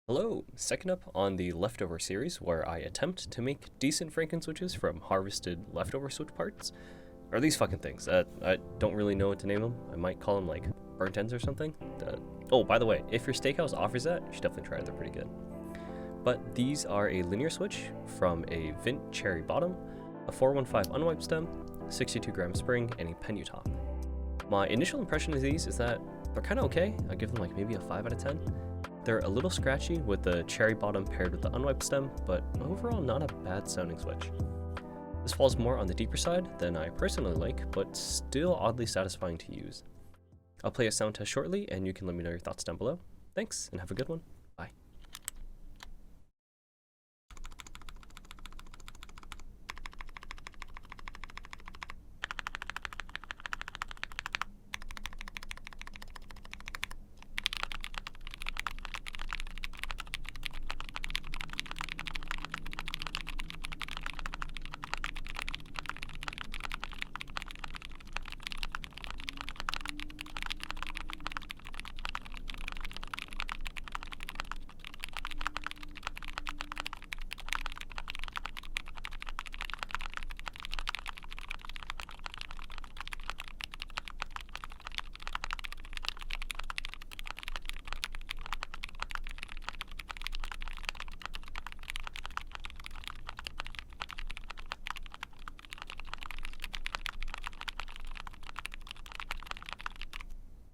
Hello! Second up on the leftover series where I attempt to make decent Frankenswitches from harvested leftover switch parts. Or these fucking things. I don't really know what to name them. I might call them like burnt ends or something. Oh, by the way, if your steakhouse offers that, you should definitely try it. They're pretty good. But these are a linear switch from a Vint cherry bottom, a 415 unwiped stem, 62 gram spring, and a Penu top. My initial impression of these is that they're kind of okay. I give them like maybe a 5 out of 10. They're a little scratchy with the cherry bottom paired with the unwiped stem, but overall not a bad sounding switch. This falls more on the deeper side than I personally like, but still oddly satisfying to use. I'll play a sound test shortly and you can let me know your thoughts down below. Thanks and have a good one.